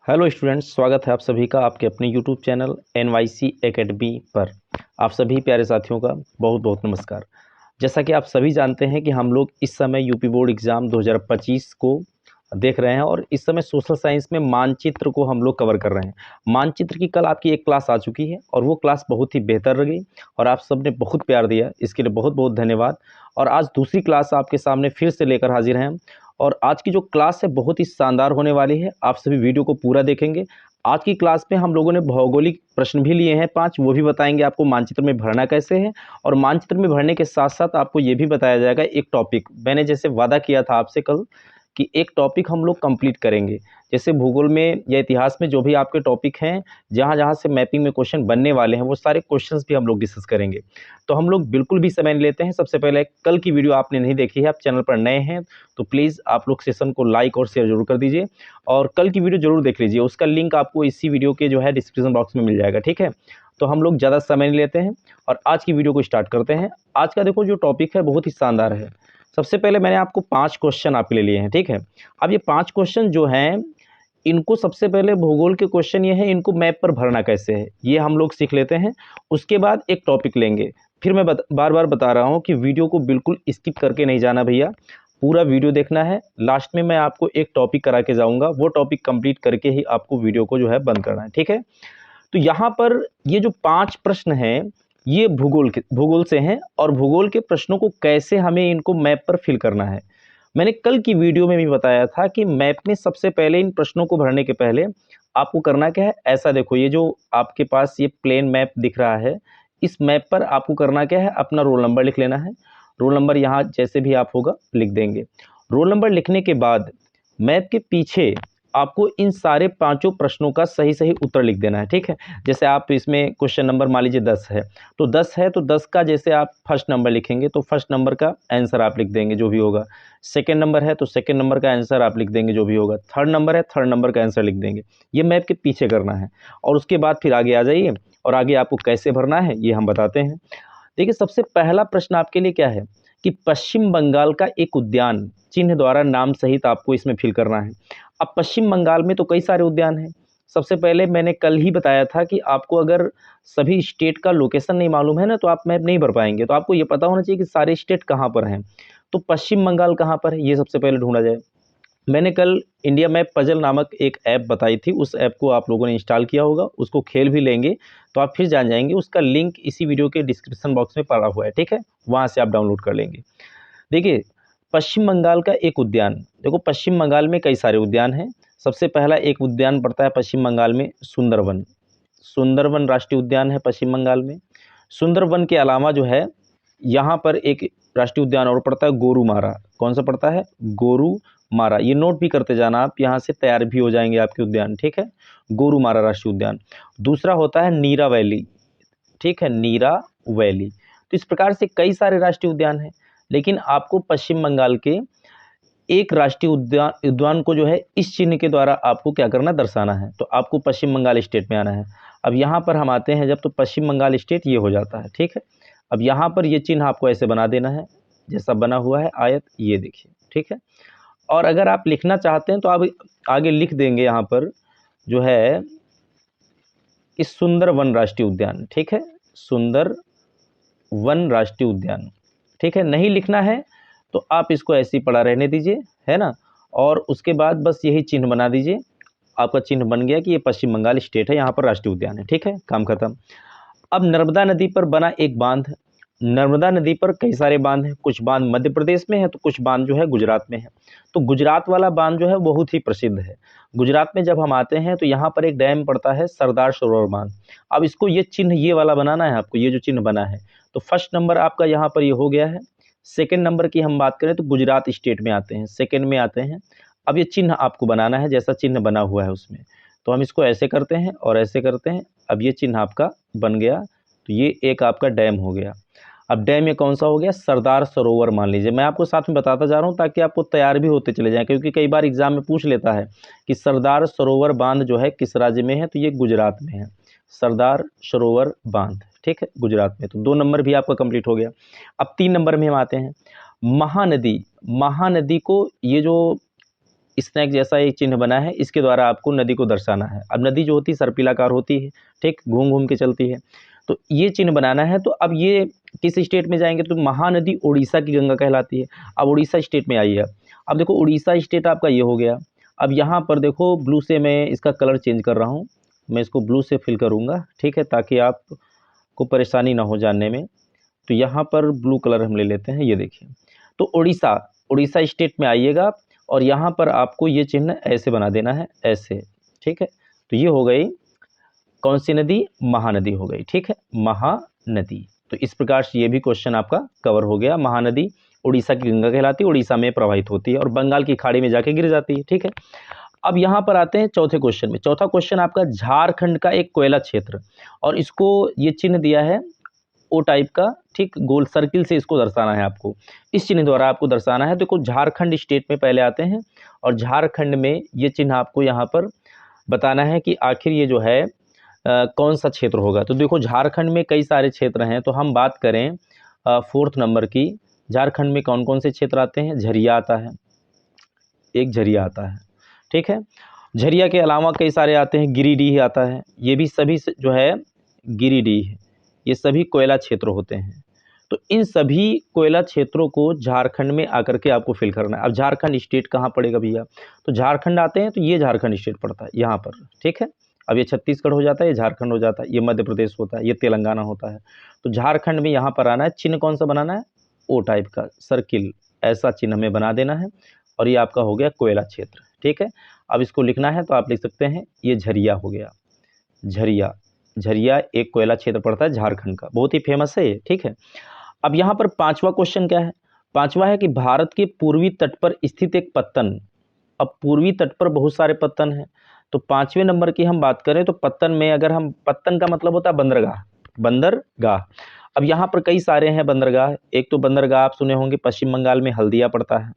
Hello students, स्वागत है आप सभी का आपके अपने यूट्यूब चैनल NYC एकेडमी पर। आप सभी प्यारे साथियों का बहुत बहुत नमस्कार। जैसा कि आप सभी जानते हैं कि हम लोग इस समय यूपी बोर्ड एग्ज़ाम 2025 को देख रहे हैं और इस समय सोशल साइंस में मानचित्र को हम लोग कवर कर रहे हैं। मानचित्र की कल आपकी एक क्लास आ चुकी है और वो क्लास बहुत ही बेहतर रही और आप सब ने बहुत प्यार दिया, इसके लिए बहुत बहुत धन्यवाद। और आज दूसरी क्लास आपके सामने फिर से लेकर हाजिर हैं और आज की जो क्लास है बहुत ही शानदार होने वाली है। आप सभी वीडियो को पूरा देखेंगे। आज की क्लास में हम लोगों ने भौगोलिक प्रश्न भी लिए हैं 5, वो भी बताएंगे आपको मानचित्र में भरना कैसे है। और मानचित्र में भरने के साथ साथ आपको ये भी बताया जाएगा एक टॉपिक, मैंने जैसे वादा किया था आपसे कल कि एक टॉपिक हम लोग कंप्लीट करेंगे। जैसे भूगोल में या इतिहास में जो भी आपके टॉपिक हैं, जहाँ जहाँ से मैपिंग में क्वेश्चन बनने वाले हैं, वो सारे क्वेश्चंस भी हम लोग डिस्कस करेंगे। तो हम लोग बिल्कुल भी समय नहीं लेते हैं। सबसे पहले कल की वीडियो आपने नहीं देखी है, आप चैनल पर नए हैं तो प्लीज़ आप लोग सेशन को लाइक और शेयर जरूर कर दीजिए और कल की वीडियो जरूर देख लीजिए। उसका लिंक आपको इसी वीडियो के जो है डिस्क्रिप्शन बॉक्स में मिल जाएगा, ठीक है। तो हम लोग ज़्यादा समय नहीं लेते हैं और आज की वीडियो को स्टार्ट करते हैं। आज का देखो जो टॉपिक है बहुत ही शानदार है। सबसे पहले मैंने आपको 5 क्वेश्चन आपके लिए लिए हैं, ठीक है। अब ये 5 क्वेश्चन जो हैं, इनको सबसे पहले भूगोल के क्वेश्चन ये हैं, इनको मैप पर भरना कैसे है ये हम लोग सीख लेते हैं। उसके बाद एक टॉपिक लेंगे। फिर मैं बार बार बता रहा हूँ कि वीडियो को बिल्कुल स्किप करके नहीं जाना भैया, पूरा वीडियो देखना है। लास्ट में मैं आपको एक टॉपिक करा के जाऊँगा, वो टॉपिक कंप्लीट करके ही आपको वीडियो को जो है बंद करना है, ठीक है। तो यहाँ पर ये जो 5 प्रश्न हैं, ये भूगोल से हैं और भूगोल के प्रश्नों को कैसे हमें इनको मैप पर फिल करना है। मैंने कल की वीडियो में भी बताया था कि मैप में सबसे पहले इन प्रश्नों को भरने के पहले आपको करना क्या है। ऐसा देखो, ये जो आपके पास ये प्लेन मैप दिख रहा है, इस मैप पर आपको करना क्या है, अपना रोल नंबर लिख लेना है। रोल नंबर यहाँ जैसे भी आप होगा लिख देंगे। रोल नंबर लिखने के बाद मैप के पीछे आपको इन सारे पांचों प्रश्नों का सही सही उत्तर लिख देना है, ठीक है। जैसे आप इसमें क्वेश्चन नंबर मान लीजिए 10 है, तो 10 है तो 10 का जैसे आप फर्स्ट नंबर लिखेंगे तो फर्स्ट नंबर का आंसर आप लिख देंगे जो भी होगा। सेकंड नंबर है तो सेकंड नंबर का आंसर आप लिख देंगे जो भी होगा। थर्ड नंबर है, थर्ड नंबर का आंसर लिख देंगे। ये मैप के पीछे करना है और उसके बाद फिर आगे आ जाइए और आगे आपको कैसे भरना है ये हम बताते हैं। देखिए, सबसे पहला प्रश्न आपके लिए क्या है कि पश्चिम बंगाल का एक उद्यान चिन्ह द्वारा नाम सहित आपको इसमें फिल करना है। अब पश्चिम बंगाल में तो कई सारे उद्यान हैं। सबसे पहले मैंने कल ही बताया था कि आपको अगर सभी स्टेट का लोकेशन नहीं मालूम है ना, तो आप मैप नहीं भर पाएंगे। तो आपको ये पता होना चाहिए कि सारे स्टेट कहाँ पर हैं। तो पश्चिम बंगाल कहाँ पर है, ये सबसे पहले ढूंढा जाए। मैंने कल इंडिया मैप पजल नामक एक ऐप बताई थी, उस ऐप को आप लोगों ने इंस्टॉल किया होगा, उसको खेल भी लेंगे तो आप फिर जान जाएंगे। उसका लिंक इसी वीडियो के डिस्क्रिप्शन बॉक्स में पड़ा हुआ है, ठीक है, वहाँ से आप डाउनलोड कर लेंगे। देखिए, पश्चिम बंगाल का एक उद्यान, देखो पश्चिम बंगाल में कई सारे उद्यान हैं। सबसे पहला एक उद्यान पड़ता है पश्चिम बंगाल में सुंदरवन। सुंदरवन राष्ट्रीय उद्यान है पश्चिम बंगाल में। सुंदरवन के अलावा जो है यहाँ पर एक राष्ट्रीय उद्यान और पड़ता है गोरुमारा। कौन सा पड़ता है, गोरुमारा। ये नोट भी करते जाना, आप यहाँ से तैयार भी हो जाएंगे आपके उद्यान, ठीक है। गोरुमारा राष्ट्रीय उद्यान। दूसरा होता है नीरा वैली, ठीक है, नीरा वैली। तो इस प्रकार से कई सारे राष्ट्रीय उद्यान हैं, लेकिन आपको पश्चिम बंगाल के एक राष्ट्रीय उद्यान को जो है इस चिन्ह के द्वारा आपको क्या करना, दर्शाना है। तो आपको पश्चिम बंगाल स्टेट में आना है। अब यहाँ पर हम आते हैं जब, तो पश्चिम बंगाल स्टेट ये हो जाता है, ठीक है। अब यहाँ पर ये चिन्ह आपको ऐसे बना देना है जैसा बना हुआ है आयत, ये देखिए, ठीक है। और अगर आप लिखना चाहते हैं तो आप आगे लिख देंगे यहाँ पर जो है इस सुंदर वन राष्ट्रीय उद्यान, ठीक है, सुंदर वन राष्ट्रीय उद्यान, ठीक है। नहीं लिखना है तो आप इसको ऐसे ही पड़ा रहने दीजिए, है ना। और उसके बाद बस यही चिन्ह बना दीजिए, आपका चिन्ह बन गया कि ये पश्चिम बंगाल स्टेट है, यहाँ पर राष्ट्रीय उद्यान है, ठीक है, काम खत्म। अब नर्मदा नदी पर बना एक बांध। नर्मदा नदी पर कई सारे बांध हैं, कुछ बांध मध्य प्रदेश में है तो कुछ बांध जो है गुजरात में है। तो गुजरात वाला बांध जो है बहुत ही प्रसिद्ध है। गुजरात में जब हम आते हैं तो यहाँ पर एक डैम पड़ता है सरदार सरोवर बांध। अब इसको ये चिन्ह ये वाला बनाना है आपको, ये जो चिन्ह बना है। तो फर्स्ट नंबर आपका यहाँ पर ये हो गया है। सेकेंड नंबर की हम बात करें तो गुजरात स्टेट में आते हैं, सेकेंड में आते हैं। अब ये चिन्ह आपको बनाना है जैसा चिन्ह बना हुआ है उसमें। तो हम इसको ऐसे करते हैं और ऐसे करते हैं। अब ये चिन्ह आपका बन गया, तो ये एक आपका डैम हो गया। अब डैम ये कौन सा हो गया, सरदार सरोवर मान लीजिए। मैं आपको साथ में बताता जा रहा हूँ ताकि आपको तैयार भी होते चले जाएं, क्योंकि कई बार एग्जाम में पूछ लेता है कि सरदार सरोवर बांध जो है किस राज्य में है, तो ये गुजरात में है। सरदार सरोवर बांध, ठीक है, गुजरात में। तो 2 नंबर भी आपका कंप्लीट हो गया। अब 3 नंबर में हम आते हैं, महानदी। महानदी को ये जो स्नैक जैसा एक चिन्ह बना है, इसके द्वारा आपको नदी को दर्शाना है। अब नदी जो होती है सर्पिलाकार होती है, ठीक, घूम घूम के चलती है, तो ये चिन्ह बनाना है। तो अब ये किस स्टेट में जाएंगे, तो महानदी उड़ीसा की गंगा कहलाती है। अब उड़ीसा स्टेट में आइए। अब देखो उड़ीसा स्टेट आपका ये हो गया। अब यहाँ पर देखो ब्लू से मैं इसका कलर चेंज कर रहा हूँ, मैं इसको ब्लू से फिल करूँगा, ठीक है, ताकि आपको परेशानी ना हो जानने में। तो यहाँ पर ब्लू कलर हम ले लेते हैं, ये देखिए। तो उड़ीसा, उड़ीसा स्टेट में आइएगा और यहाँ पर आपको ये चिन्ह ऐसे बना देना है, ऐसे, ठीक है। तो ये हो गई कौन सी नदी, महानदी हो गई, ठीक है, महानदी। तो इस प्रकार से ये भी क्वेश्चन आपका कवर हो गया। महानदी उड़ीसा की गंगा कहलाती है, उड़ीसा में प्रवाहित होती है और बंगाल की खाड़ी में जाके गिर जाती है, ठीक है। अब यहाँ पर आते हैं चौथे क्वेश्चन में। चौथा क्वेश्चन आपका झारखंड का एक कोयला क्षेत्र, और इसको ये चिन्ह दिया है ओ टाइप का, ठीक, गोल सर्किल से इसको दर्शाना है आपको, इस चिन्ह द्वारा आपको दर्शाना है। देखो झारखंड स्टेट में पहले आते हैं और झारखंड में ये चिन्ह आपको यहाँ पर बताना है कि आखिर ये जो है कौन सा क्षेत्र होगा। तो देखो झारखंड में कई सारे क्षेत्र हैं, तो हम बात करें 4th नंबर की, झारखंड में कौन कौन से क्षेत्र आते हैं। झरिया आता है, एक झरिया आता है, ठीक है। झरिया के अलावा कई सारे आते हैं, गिरिडीह आता है, ये भी सभी जो है गिरिडीह, ये सभी कोयला क्षेत्र होते हैं। तो इन सभी कोयला क्षेत्रों को झारखंड में आकर के आपको फिल करना है। अब झारखंड स्टेट कहाँ पड़ेगा भैया, तो झारखंड आते हैं तो ये झारखंड स्टेट पड़ता है यहाँ पर, ठीक है। अब ये छत्तीसगढ़ हो जाता है, ये झारखंड हो जाता है, ये मध्य प्रदेश होता है, ये तेलंगाना होता है। तो झारखंड में यहाँ पर आना है, चिन्ह कौन सा बनाना है, ओ टाइप का सर्किल, ऐसा चिन्ह हमें बना देना है और ये आपका हो गया कोयला क्षेत्र, ठीक है। अब इसको लिखना है तो आप लिख सकते हैं ये झरिया हो गया, झरिया, झरिया एक कोयला क्षेत्र पड़ता है झारखंड का, बहुत ही फेमस है ये, ठीक है। अब यहाँ पर 5वां क्वेश्चन क्या है, 5वां है कि भारत के पूर्वी तट पर स्थित एक पत्तन। अब पूर्वी तट पर बहुत सारे पत्तन हैं, तो 5वें नंबर की हम बात करें तो पत्तन में, अगर हम, पत्तन का मतलब होता है बंदरगाह, बंदरगाह। अब यहाँ पर कई सारे हैं बंदरगाह। एक तो बंदरगाह आप सुने होंगे पश्चिम बंगाल में हल्दिया पड़ता है,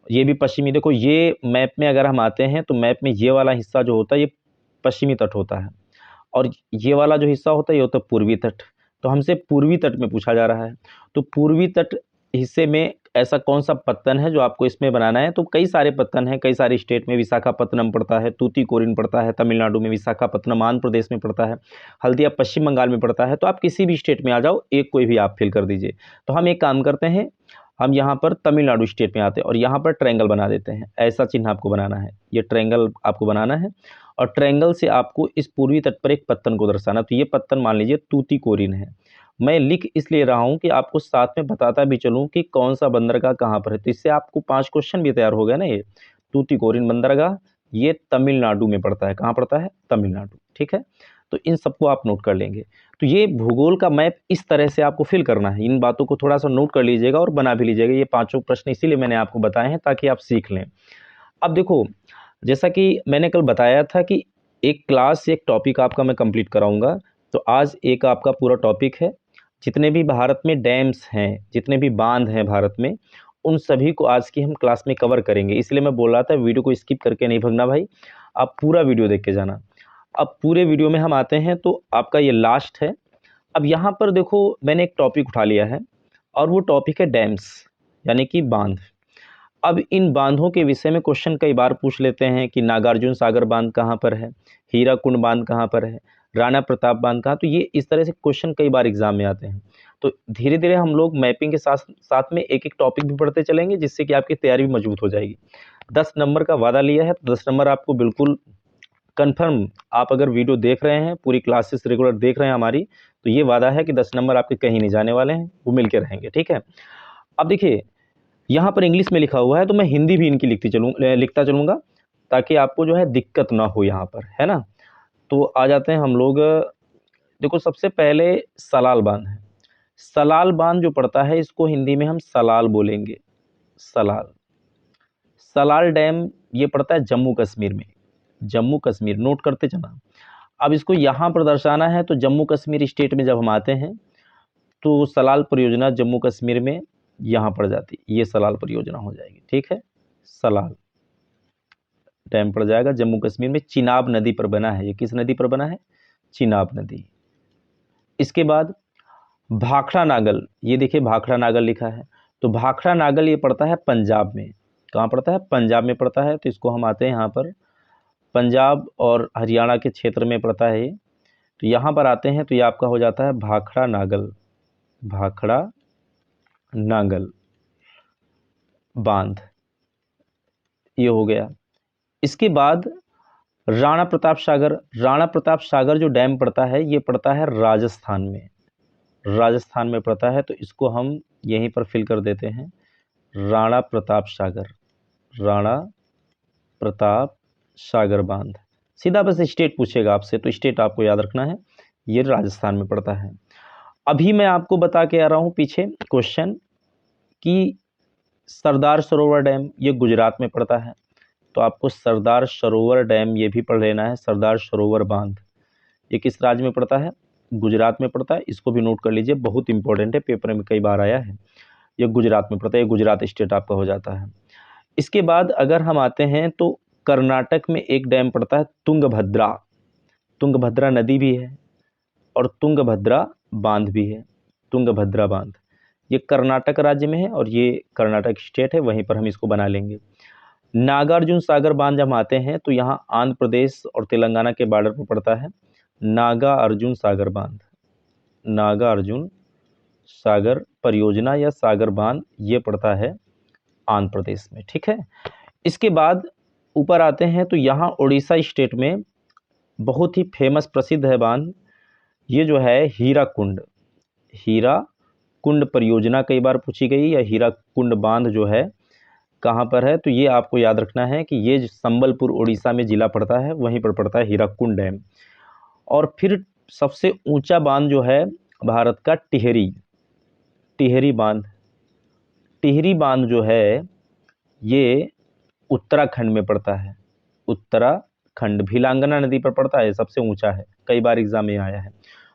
ये भी पश्चिमी, देखो ये मैप में अगर हम आते हैं तो मैप में ये वाला हिस्सा जो होता है ये पश्चिमी तट होता है, और ये वाला जो हिस्सा होता है ये होता है पूर्वी तट। तो हमसे पूर्वी तट में पूछा जा रहा है, तो पूर्वी तट हिस्से में ऐसा कौन सा पत्तन है जो आपको इसमें बनाना है। तो कई सारे पत्तन हैं, कई सारे स्टेट में, विशाखापत्तनम पड़ता है, तूतीकोरिन पड़ता है तमिलनाडु में, विशाखापत्तनम आंध्र प्रदेश में पड़ता है, हल्दिया पश्चिम बंगाल में पड़ता है। तो आप किसी भी स्टेट में आ जाओ, एक कोई भी आप फिल कर दीजिए। तो हम एक काम करते हैं, हम यहाँ पर तमिलनाडु स्टेट में आते हैं और यहाँ पर ट्रायंगल बना देते हैं, ऐसा चिन्ह आपको बनाना है, ये ट्रायंगल आपको बनाना है और ट्रायंगल से आपको इस पूर्वी तट पर एक पत्तन को दर्शाना। तो ये पत्तन मान लीजिए तूतीकोरिन है। मैं लिख इसलिए रहा हूँ कि आपको साथ में बताता भी चलूँ कि कौन सा बंदरगाह कहाँ पर है, तो इससे आपको 5 क्वेश्चन भी तैयार हो गया ना। ये तूतीकोरिन बंदरगाह ये तमिलनाडु में पड़ता है, कहाँ पड़ता है, तमिलनाडु, ठीक है। तो इन सबको आप नोट कर लेंगे। तो ये भूगोल का मैप इस तरह से आपको फिल करना है, इन बातों को थोड़ा सा नोट कर लीजिएगा और बना भी लीजिएगा। ये 5 प्रश्न इसीलिए मैंने आपको बताए हैं ताकि आप सीख लें। अब देखो, जैसा कि मैंने कल बताया था कि एक क्लास, एक टॉपिक आपका मैं कंप्लीट कराऊंगा, तो आज एक आपका पूरा टॉपिक है, जितने भी भारत में डैम्स हैं, जितने भी बांध हैं भारत में, उन सभी को आज की हम क्लास में कवर करेंगे। इसलिए मैं बोल रहा था वीडियो को स्किप करके नहीं भगना भाई, आप पूरा वीडियो देख के जाना। अब पूरे वीडियो में हम आते हैं, तो आपका ये लास्ट है। अब यहाँ पर देखो मैंने एक टॉपिक उठा लिया है और वो टॉपिक है डैम्स, यानी कि बांध। अब इन बांधों के विषय में क्वेश्चन कई बार पूछ लेते हैं कि नागार्जुन सागर बांध कहाँ पर है, हीराकुंड बांध कहाँ पर है, राणा प्रताप बांध कहाँ। तो ये इस तरह से क्वेश्चन कई बार एग्जाम में आते हैं। तो धीरे धीरे हम लोग मैपिंग के साथ साथ में एक एक टॉपिक भी पढ़ते चलेंगे, जिससे कि आपकी तैयारी भी मजबूत हो जाएगी। 10 नंबर का वादा लिया है, तो 10 नंबर आपको बिल्कुल कन्फर्म, आप अगर वीडियो देख रहे हैं, पूरी क्लासेस रेगुलर देख रहे हैं हमारी, तो ये वादा है कि 10 नंबर आपके कहीं नहीं जाने वाले हैं, वो मिल के रहेंगे, ठीक है। अब देखिए यहाँ पर इंग्लिश में लिखा हुआ है, तो मैं हिंदी भी इनकी लिखता चलूँगा ताकि आपको जो है दिक्कत ना हो यहाँ पर, है ना। तो आ जाते हैं हम लोग। देखो सबसे पहले सलाल बांध है। सलाल बांध जो पड़ता है इसको हिंदी में हम सलाल बोलेंगे, सलाल। सलाल डैम ये पड़ता है जम्मू कश्मीर में, जम्मू कश्मीर, नोट करते चलना। अब इसको यहाँ पर दर्शाना है, तो जम्मू कश्मीर स्टेट में जब हम आते हैं तो सलाल परियोजना जम्मू कश्मीर में यहाँ पड़ जाती, ये सलाल परियोजना हो जाएगी, ठीक है। सलाल डैम पड़ जाएगा जम्मू कश्मीर में, चिनाब नदी पर बना है। ये किस नदी पर बना है, चिनाब नदी। इसके बाद भाखड़ा नागल, ये देखिए भाखड़ा नागल लिखा है, तो भाखड़ा नागल ये पड़ता है पंजाब में, कहाँ पड़ता है? पंजाब में पड़ता है। तो इसको हम आते हैं यहाँ पर, पंजाब और हरियाणा के क्षेत्र में पड़ता है ये। तो यहाँ पर आते हैं तो ये आपका हो जाता है भाखड़ा नागल, भाखड़ा नागल बांध, ये हो गया। इसके बाद राणा प्रताप सागर, राणा प्रताप सागर जो डैम पड़ता है ये पड़ता है राजस्थान में, राजस्थान में पड़ता है। तो इसको हम यहीं पर फिल कर देते हैं, राणा प्रताप सागर, राणा प्रताप सागर बांध। सीधा बस स्टेट पूछेगा आपसे, तो स्टेट आपको याद रखना है, ये राजस्थान में पड़ता है। अभी मैं आपको बता के आ रहा हूँ पीछे क्वेश्चन कि सरदार सरोवर डैम ये गुजरात में पड़ता है, तो आपको सरदार सरोवर डैम ये भी पढ़ लेना है। सरदार सरोवर बांध ये किस राज्य में पड़ता है? गुजरात में पड़ता है। इसको भी नोट कर लीजिए, बहुत इंपॉर्टेंट है, पेपर में कई बार आया है। ये गुजरात में पड़ता है, ये गुजरात स्टेट आपका हो जाता है। इसके बाद अगर हम आते हैं तो कर्नाटक में एक डैम पड़ता है तुंगभद्रा, तुंगभद्रा नदी भी है और तुंगभद्रा बांध भी है, तुंगभद्रा बांध। ये कर्नाटक राज्य में है और ये कर्नाटक स्टेट है, वहीं पर हम इसको बना लेंगे। नागार्जुन सागर बांध जब आते हैं तो यहाँ आंध्र प्रदेश और तेलंगाना के बॉर्डर पर पड़ता है, नागार्जुन सागर बांध, नागार्जुन सागर परियोजना या सागर बांध ये पड़ता है आंध्र प्रदेश में, ठीक है। इसके बाद ऊपर आते हैं तो यहाँ उड़ीसा स्टेट में बहुत ही फेमस प्रसिद्ध है बांध, ये जो है हीराकुंड, हीराकुंड परियोजना कई बार पूछी गई, या हीराकुंड बांध जो है कहाँ पर है? तो ये आपको याद रखना है कि ये संबलपुर उड़ीसा में जिला पड़ता है, वहीं पर पड़ता है हीराकुंड डैम। और फिर सबसे ऊंचा बांध जो है भारत का टिहरी, टिहरी बांध, टिहरी बांध जो है ये उत्तराखंड में पड़ता है, उत्तराखंड भिलांगना नदी पर पड़ता है, सबसे ऊंचा है, कई बार एग्जाम में आया है।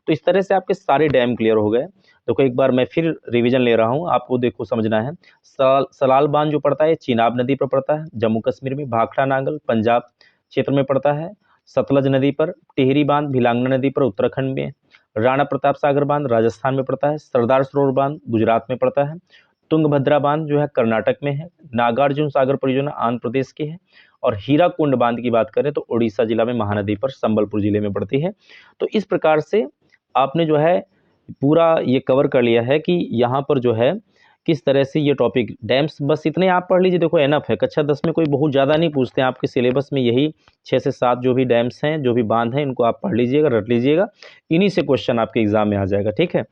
तो इस तरह से आपके सारे डैम क्लियर हो गए। देखो एक बार मैं फिर रिवीजन ले रहा हूँ, आपको देखो समझना है। सलाल बांध जो पड़ता है चिनाब नदी पर पड़ता है जम्मू कश्मीर में, भाखड़ा नागल पंजाब क्षेत्र में पड़ता है, सतलज नदी पर, टिहरी बांध भिलांगना नदी पर उत्तराखंड में, राणा प्रताप सागर बांध राजस्थान में पड़ता है, सरदार सरोवर बांध गुजरात में पड़ता है, तुंगभद्रा बांध जो है कर्नाटक में है, नागार्जुन सागर परियोजना आंध्र प्रदेश की है, और हीराकुंड बांध की बात करें तो उड़ीसा जिला में महानदी पर संबलपुर जिले में पड़ती है। तो इस प्रकार से आपने जो है पूरा ये कवर कर लिया है कि यहाँ पर जो है किस तरह से ये टॉपिक डैम्स, बस इतने आप पढ़ लीजिए, देखो एनफ है। कक्षा 10 में कोई बहुत ज़्यादा नहीं पूछते हैं, आपके सिलेबस में यही 6 से 7 जो भी डैम्स हैं, जो भी बांध हैं, इनको आप पढ़ लीजिएगा, रट लीजिएगा, इन्हीं से क्वेश्चन आपके एग्जाम में आ जाएगा, ठीक है।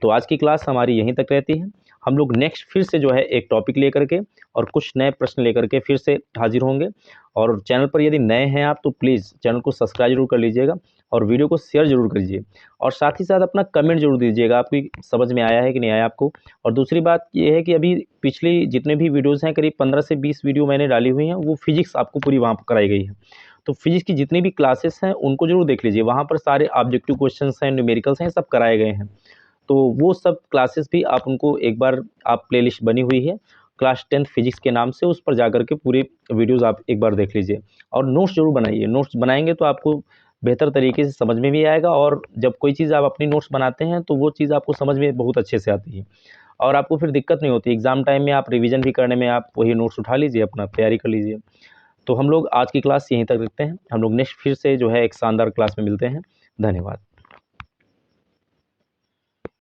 तो आज की क्लास हमारी यहीं तक रहती है। हम लोग नेक्स्ट फिर से जो है एक टॉपिक लेकर के और कुछ नए प्रश्न लेकर के फिर से हाजिर होंगे। और चैनल पर यदि नए हैं आप तो प्लीज़ चैनल को सब्सक्राइब जरूर कर लीजिएगा और वीडियो को शेयर जरूर करिए, और साथ ही साथ अपना कमेंट जरूर दीजिएगा, आपकी समझ में आया है कि नहीं आया आपको। और दूसरी बात ये है कि अभी पिछली जितने भी वीडियोज़ हैं, करीब 15 से 20 वीडियो मैंने डाली हुई हैं, वो फिजिक्स आपको पूरी वहाँ पर कराई गई है। तो फिजिक्स की जितनी भी क्लासेस हैं उनको जरूर देख लीजिए, वहाँ पर सारे ऑब्जेक्टिव क्वेश्चंस हैं, न्यूमेरिकल्स हैं, सब कराए गए हैं। तो वो सब क्लासेस भी आप उनको एक बार, आप प्लेलिस्ट बनी हुई है क्लास 10th फिजिक्स के नाम से, उस पर जाकर के पूरे वीडियोस आप एक बार देख लीजिए। और नोट्स जरूर बनाइए, नोट्स बनाएंगे तो आपको बेहतर तरीके से समझ में भी आएगा, और जब कोई चीज़ आप अपनी नोट्स बनाते हैं तो वो चीज़ आपको समझ में बहुत अच्छे से आती है, और आपको फिर दिक्कत नहीं होती एग्ज़ाम टाइम में, आप रिवीजन भी करने में आप वही नोट्स उठा लीजिए, अपना तैयारी कर लीजिए। तो हम लोग आज की क्लास यहीं तक रखते हैं, हम लोग नेक्स्ट फिर से जो है एक शानदार क्लास में मिलते हैं। धन्यवाद।